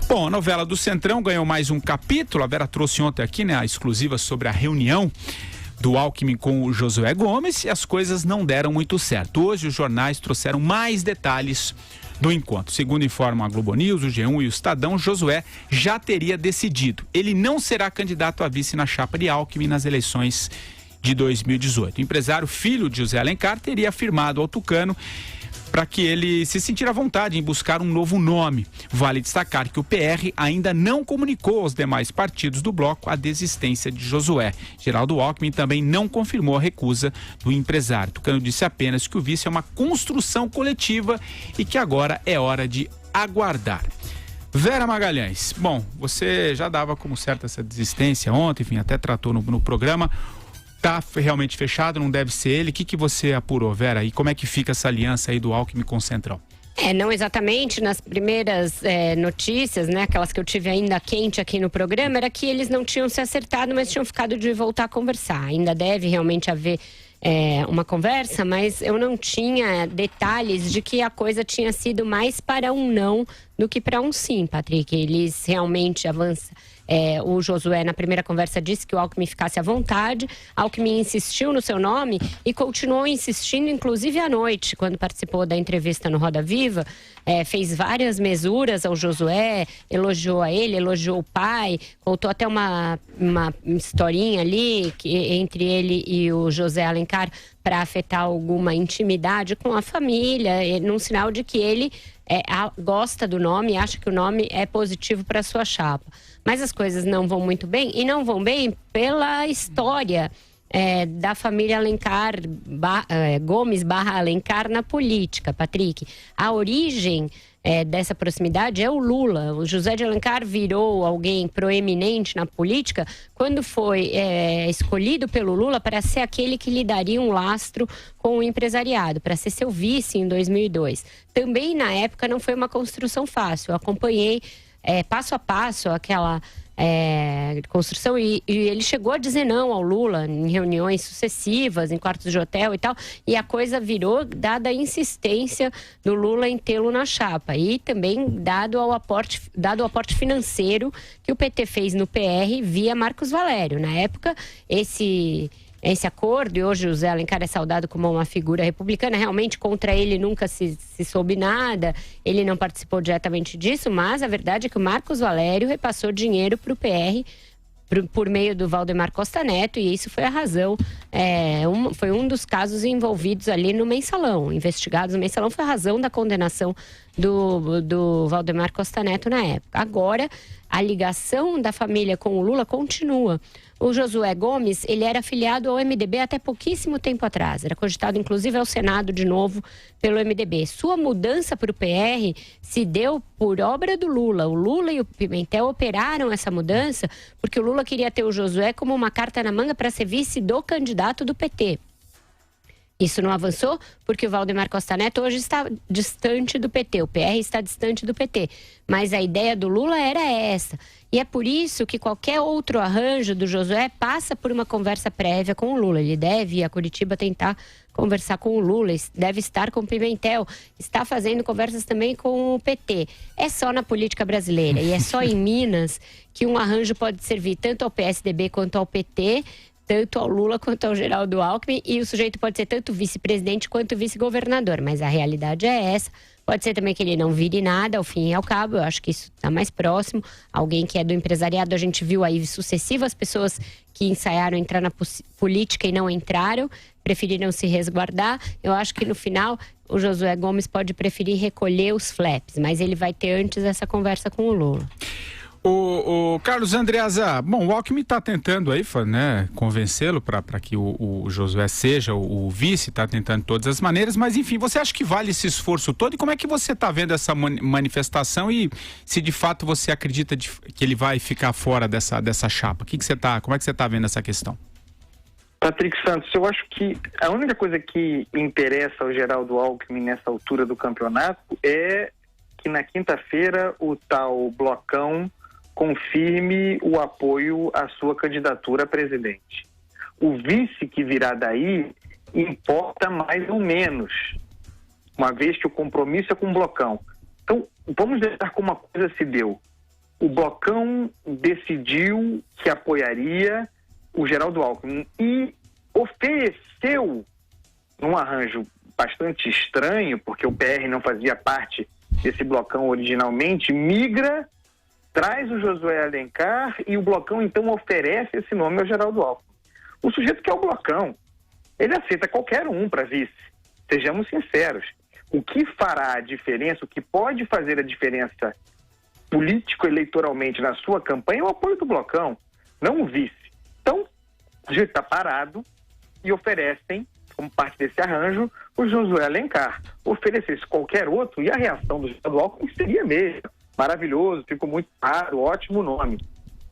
Bom, a novela do Centrão ganhou mais um capítulo. A Vera trouxe ontem aqui, né, a exclusiva sobre a reunião do Alckmin com o Josué Gomes e as coisas não deram muito certo. Hoje os jornais trouxeram mais detalhes do encontro. Segundo informam a Globo News, o G1 e o Estadão, Josué já teria decidido. Ele não será candidato a vice na chapa de Alckmin nas eleições de 2018. O empresário, filho de José Alencar, teria afirmado ao Tucano para que ele se sentir à vontade em buscar um novo nome. Vale destacar que o PR ainda não comunicou aos demais partidos do bloco a desistência de Josué. Geraldo Alckmin também não confirmou a recusa do empresário. Tucano disse apenas que o vice é uma construção coletiva e que agora é hora de aguardar. Vera Magalhães, bom, você já dava como certa essa desistência ontem, enfim, até tratou no programa. Tá realmente fechado, não deve ser ele. O que você apurou, Vera? E como é que fica essa aliança aí do Alckmin com o Centrão? Não exatamente. Nas primeiras notícias, né, aquelas que eu tive ainda quente aqui no programa, era que eles não tinham se acertado, mas tinham ficado de voltar a conversar. Ainda deve realmente haver uma conversa, mas eu não tinha detalhes de que a coisa tinha sido mais para um não do que para um sim, Patrick. Eles realmente avançam. O Josué, na primeira conversa, disse que o Alckmin ficasse à vontade. Alckmin insistiu no seu nome e continuou insistindo, inclusive à noite, quando participou da entrevista no Roda Viva. Fez várias mesuras ao Josué, elogiou a ele, elogiou o pai, contou até uma historinha ali entre ele e o José Alencar para afetar alguma intimidade com a família, num sinal de que ele gosta do nome e acha que o nome é positivo para sua chapa. Mas as coisas não vão muito bem, e não vão bem pela história da família Alencar, Gomes / Alencar na política, Patrick. A origem dessa proximidade é o Lula. O José de Alencar virou alguém proeminente na política quando foi escolhido pelo Lula para ser aquele que lhe daria um lastro com o empresariado, para ser seu vice em 2002. Também na época não foi uma construção fácil. Eu acompanhei passo a passo aquela construção e ele chegou a dizer não ao Lula em reuniões sucessivas, em quartos de hotel e tal, e a coisa virou dada a insistência do Lula em tê-lo na chapa e também dado o aporte financeiro que o PT fez no PR via Marcos Valério. Na época, esse acordo, e hoje o Zé Alencar é saudado como uma figura republicana, realmente contra ele nunca se soube nada, ele não participou diretamente disso, mas a verdade é que o Marcos Valério repassou dinheiro para o PR por meio do Valdemar Costa Neto, e isso foi a razão, foi um dos casos envolvidos ali no Mensalão, investigados no Mensalão, foi a razão da condenação do Valdemar Costa Neto na época. Agora, a ligação da família com o Lula continua. O Josué Gomes, ele era afiliado ao MDB até pouquíssimo tempo atrás. Era cogitado, inclusive, ao Senado de novo pelo MDB. Sua mudança para o PR se deu por obra do Lula. O Lula e o Pimentel operaram essa mudança porque o Lula queria ter o Josué como uma carta na manga para ser vice do candidato do PT. Isso não avançou porque o Valdemar Costa Neto hoje está distante do PT, o PR está distante do PT. Mas a ideia do Lula era essa. E é por isso que qualquer outro arranjo do Josué passa por uma conversa prévia com o Lula. Ele deve ir a Curitiba tentar conversar com o Lula, deve estar com o Pimentel, está fazendo conversas também com o PT. É só na política brasileira e é só em Minas que um arranjo pode servir tanto ao PSDB quanto ao PT, tanto ao Lula quanto ao Geraldo Alckmin, e o sujeito pode ser tanto vice-presidente quanto vice-governador, mas a realidade é essa. Pode ser também que ele não vire nada, ao fim e ao cabo, eu acho que isso está mais próximo. Alguém que é do empresariado, a gente viu aí sucessivas pessoas que ensaiaram entrar na política e não entraram, preferiram se resguardar. Eu acho que no final o Josué Gomes pode preferir recolher os flaps, mas ele vai ter antes essa conversa com o Lula. O Carlos Andreasa, bom, o Alckmin está tentando aí, né, convencê-lo para que o Josué seja o vice, está tentando de todas as maneiras, mas enfim, você acha que vale esse esforço todo? E como é que você está vendo essa manifestação e se de fato você acredita que ele vai ficar fora dessa chapa? Como é que você está vendo essa questão? Patrick Santos, eu acho que a única coisa que interessa ao Geraldo Alckmin nessa altura do campeonato é que na quinta-feira o tal blocão confirme o apoio à sua candidatura a presidente. O vice que virá daí importa mais ou menos, uma vez que o compromisso é com o blocão. Então, vamos deixar como uma coisa se deu. o Blocão decidiu que apoiaria o Geraldo Alckmin e ofereceu, num arranjo bastante estranho, porque o PR não fazia parte desse Blocão originalmente, migra, traz o Josué Alencar e o Blocão então oferece esse nome ao Geraldo Alckmin. O sujeito que é o Blocão, ele aceita qualquer um para vice, sejamos sinceros. O que fará a diferença, o que pode fazer a diferença político-eleitoralmente na sua campanha é o apoio do Blocão, não o vice. Então, o sujeito está parado e oferecem, como parte desse arranjo, o Josué Alencar. Oferecesse qualquer outro e a reação do Geraldo Alckmin seria mesmo. Maravilhoso, ficou muito raro, ótimo nome.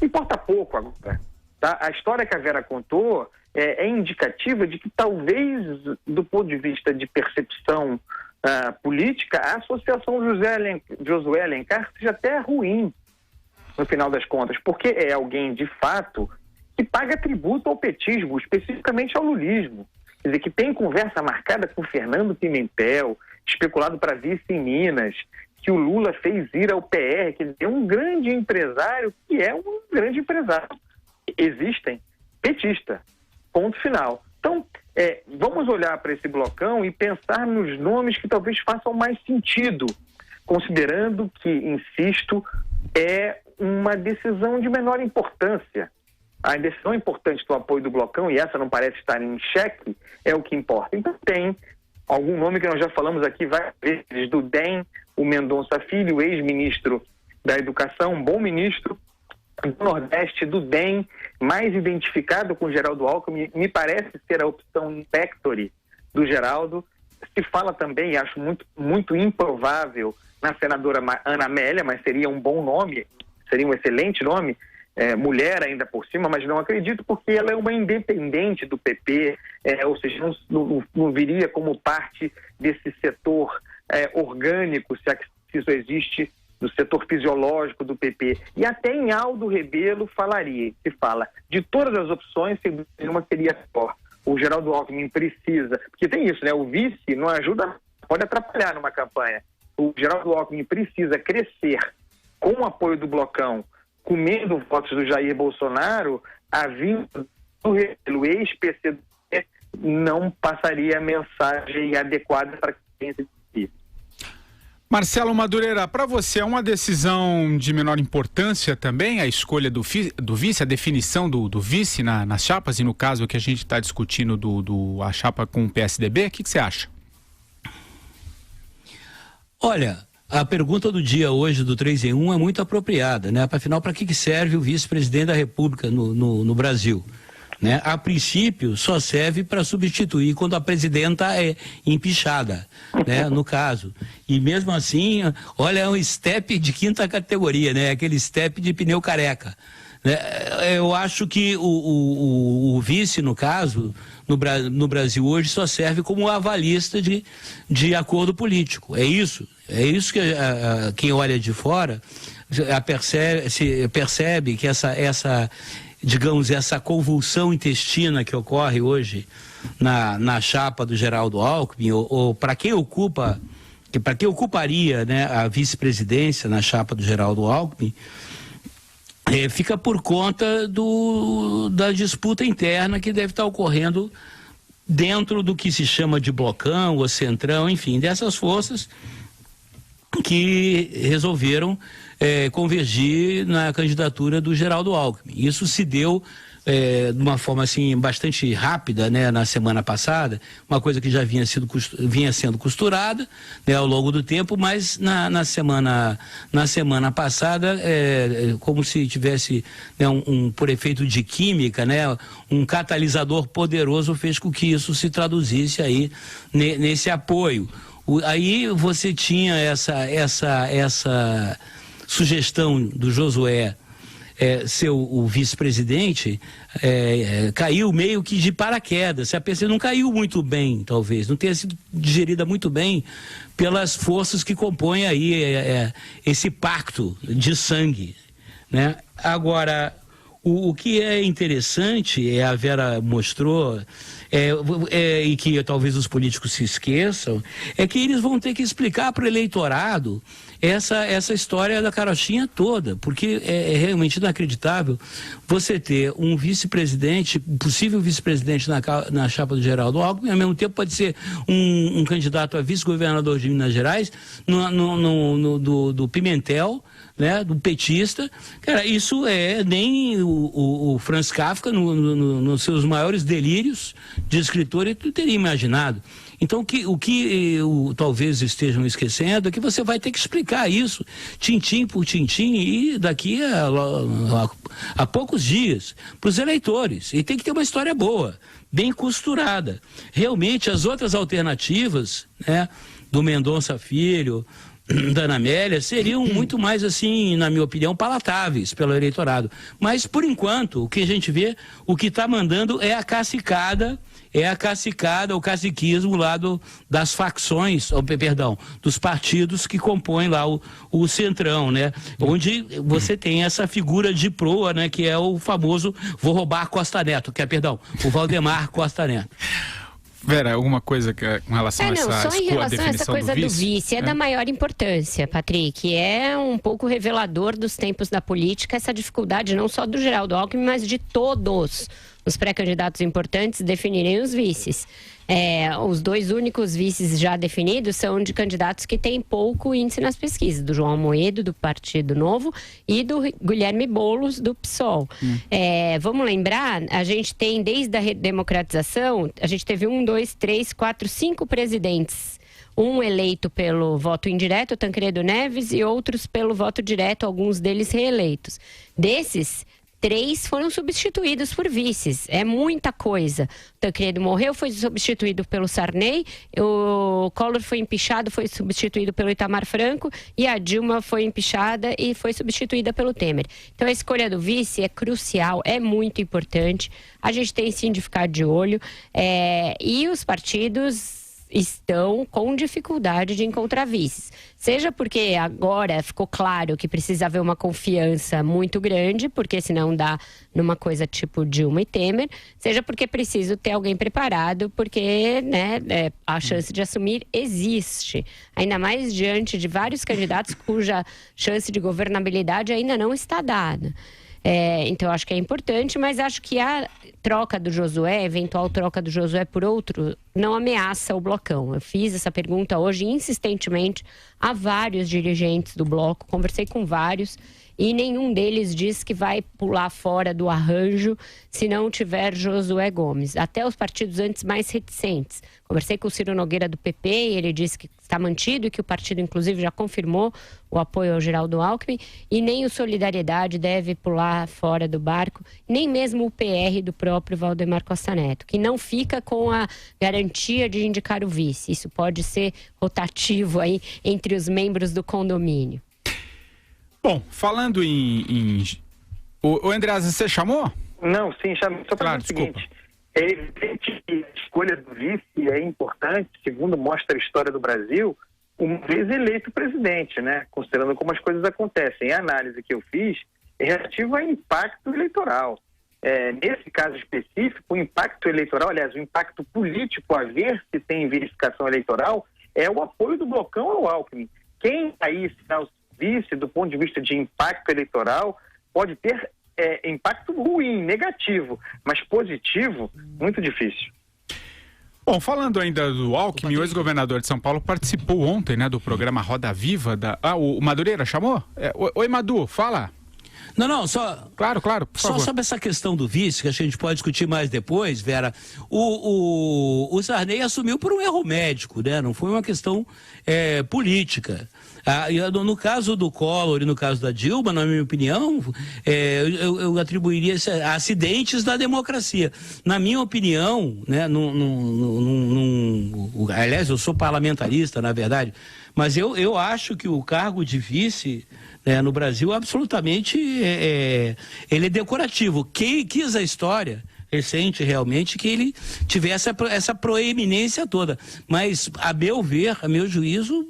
Importa pouco agora. Tá? A história que a Vera contou é indicativa de que talvez, do ponto de vista de percepção política, a associação Josué Alencar seja até ruim, no final das contas, porque é alguém, de fato, que paga tributo ao petismo, especificamente ao lulismo. Quer dizer, que tem conversa marcada com Fernando Pimentel, especulado para vice em Minas, que o Lula fez ir ao PR, quer dizer, é um grande empresário que é um grande empresário. Existem petista, ponto final. Então, vamos olhar para esse blocão e pensar nos nomes que talvez façam mais sentido, considerando que, insisto, é uma decisão de menor importância. A decisão importante do apoio do blocão, e essa não parece estar em xeque, é o que importa. Então tem algum nome que nós já falamos aqui várias vezes, do DEM, o Mendonça Filho, ex-ministro da Educação, um bom ministro do Nordeste, do DEM, mais identificado com o Geraldo Alckmin, me parece ser a opção impectore do Geraldo. Se fala também, acho muito improvável, na senadora Ana Amélia, mas seria um bom nome, seria um excelente nome, mulher ainda por cima, mas não acredito, porque ela é uma independente do PP, ou seja, não viria como parte desse setor orgânico, se isso existe, do setor fisiológico do PP. E até em Aldo Rebelo se fala, de todas as opções, uma seria pior. O Geraldo Alckmin precisa, porque tem isso, né? O vice não ajuda, pode atrapalhar numa campanha. O Geraldo Alckmin precisa crescer com o apoio do Blocão, comendo votos do Jair Bolsonaro, a vinda do Rebelo ex-PCdoB não passaria a mensagem adequada para quem se diz. Marcelo Madureira, para você é uma decisão de menor importância também a escolha do vice, a definição do vice nas chapas, e no caso que a gente está discutindo a chapa com o PSDB, o que você acha? Olha, a pergunta do dia hoje do 3 em 1 é muito apropriada, né? Afinal, para que serve o vice-presidente da República no Brasil? Né? A princípio, só serve para substituir quando a presidenta é empichada, né? No caso. E mesmo assim, olha, é um step de 5ª categoria, né? Aquele step de pneu careca. Eu acho que o vice, no caso, no Brasil hoje, só serve como avalista de acordo político. É isso que quem olha de fora percebe que digamos, essa convulsão intestina que ocorre hoje na chapa do Geraldo Alckmin, ou para quem ocuparia, né, a vice-presidência na chapa do Geraldo Alckmin, fica por conta da disputa interna que deve estar ocorrendo dentro do que se chama de blocão ou centrão, enfim, dessas forças que resolveram convergir na candidatura do Geraldo Alckmin. Isso se deu de uma forma assim bastante rápida, né, na semana passada, uma coisa que já vinha sendo costurada, né, ao longo do tempo, mas na semana passada, como se tivesse, né, por efeito de química, né, um catalisador poderoso fez com que isso se traduzisse aí nesse apoio. Aí você tinha essa sugestão do Josué ser o vice-presidente, caiu meio que de paraquedas. A PC não caiu muito bem, talvez, não tenha sido digerida muito bem pelas forças que compõem aí esse pacto de sangue, né? Agora, O que é interessante, a Vera mostrou, e que talvez os políticos se esqueçam, é que eles vão ter que explicar para o eleitorado essa história da carochinha toda, porque é realmente inacreditável você ter um vice-presidente, possível vice-presidente na chapa do Geraldo Alckmin, ao mesmo tempo pode ser um candidato a vice-governador de Minas Gerais, do Pimentel, né, do petista. Cara, isso nem o Franz Kafka, nos seus maiores delírios de escritor, ele não teria imaginado. Então, o que talvez estejam esquecendo é que você vai ter que explicar isso, tintim por tintim, e daqui a poucos dias, para os eleitores. E tem que ter uma história boa, bem costurada. Realmente, as outras alternativas, né, do Mendonça Filho, da Ana Amélia, seriam muito mais, assim, na minha opinião, palatáveis pelo eleitorado. Mas, por enquanto, o que a gente vê, o que está mandando é a cacicada, o caciquismo lá das facções, dos partidos que compõem lá o Centrão, né? Onde você tem essa figura de proa, né? Que é o famoso vou roubar Costa Neto, o Valdemar Costa Neto. Vera, alguma coisa com relação a essa só em relação a essa coisa do vice, é da maior importância, Patrick. É um pouco revelador dos tempos da política, essa dificuldade não só do Geraldo Alckmin, mas de todos os pré-candidatos importantes definirem os vices. Os dois únicos vices já definidos são de candidatos que têm pouco índice nas pesquisas, do João Amoedo, do Partido Novo, e do Guilherme Boulos, do PSOL. Vamos lembrar, a gente tem, desde a redemocratização, a gente teve 5 presidentes. Um eleito pelo voto indireto, Tancredo Neves, e outros pelo voto direto, alguns deles reeleitos. Desses, 3 foram substituídos por vices. É muita coisa. O Tancredo morreu, foi substituído pelo Sarney. O Collor foi empichado, foi substituído pelo Itamar Franco. E a Dilma foi empichada e foi substituída pelo Temer. Então a escolha do vice é crucial, é muito importante. A gente tem sim de ficar de olho. E os partidos estão com dificuldade de encontrar vices. Seja porque agora ficou claro que precisa haver uma confiança muito grande, porque senão dá numa coisa tipo Dilma e Temer, seja porque preciso ter alguém preparado, porque, né, a chance de assumir existe. Ainda mais diante de vários candidatos cuja chance de governabilidade ainda não está dada. Então eu acho que é importante, mas acho que a troca do Josué, eventual troca do Josué por outro, não ameaça o blocão. Eu fiz essa pergunta hoje insistentemente a vários dirigentes do bloco, conversei com vários, e nenhum deles diz que vai pular fora do arranjo se não tiver Josué Gomes. Até os partidos antes mais reticentes. Conversei com o Ciro Nogueira do PP e ele disse que está mantido e que o partido, inclusive, já confirmou o apoio ao Geraldo Alckmin. E nem o Solidariedade deve pular fora do barco, nem mesmo o PR do próprio Valdemar Costa Neto, que não fica com a garantia de indicar o vice. Isso pode ser rotativo aí entre os membros do condomínio. Bom, falando o Andreasa, você chamou? Não, sim, chamei. Só para claro, o seguinte, é evidente que a escolha do vice é importante, segundo mostra a história do Brasil, uma vez eleito presidente, né? Considerando como as coisas acontecem. A análise que eu fiz é relativa ao impacto eleitoral. Nesse caso específico, o impacto eleitoral, aliás, o impacto político a ver se tem verificação eleitoral, é o apoio do blocão ao Alckmin. Quem aí será o vice, do ponto de vista de impacto eleitoral, pode ter impacto ruim, negativo, mas positivo, muito difícil. Bom, falando ainda do Alckmin, o ex-governador de São Paulo participou ontem, né, do programa Roda Viva o Madureira chamou? Oi, Madu, fala. Não, só... Claro, por favor. Só sobre essa questão do vice, que a gente pode discutir mais depois, Vera, o Sarney assumiu por um erro médico, né? Não foi uma questão política. No caso do Collor e no caso da Dilma, na minha opinião, eu atribuiria a acidentes da democracia. Na minha opinião, né, aliás, eu sou parlamentarista, na verdade, mas eu acho que o cargo de vice no Brasil, absolutamente, ele é decorativo. Quem quis a história recente realmente, que ele tivesse essa proeminência toda. Mas, a meu ver, a meu juízo,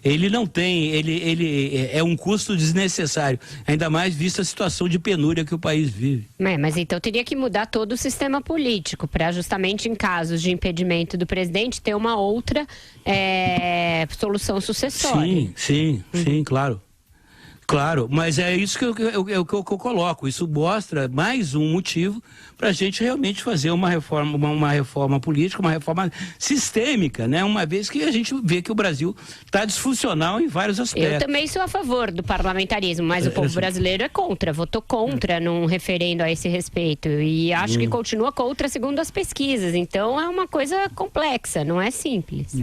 ele não tem, ele é um custo desnecessário, ainda mais vista a situação de penúria que o país vive. Mas então teria que mudar todo o sistema político para justamente em casos de impedimento do presidente ter uma outra solução sucessória. Sim, claro. Claro, mas é isso que eu coloco. Isso mostra mais um motivo para a gente realmente fazer uma reforma política, uma reforma sistêmica, né? Uma vez que a gente vê que o Brasil está disfuncional em vários aspectos. Eu também sou a favor do parlamentarismo, mas o povo brasileiro é contra, votou contra num referendo a esse respeito. E acho que continua contra segundo as pesquisas. Então é uma coisa complexa, não é simples.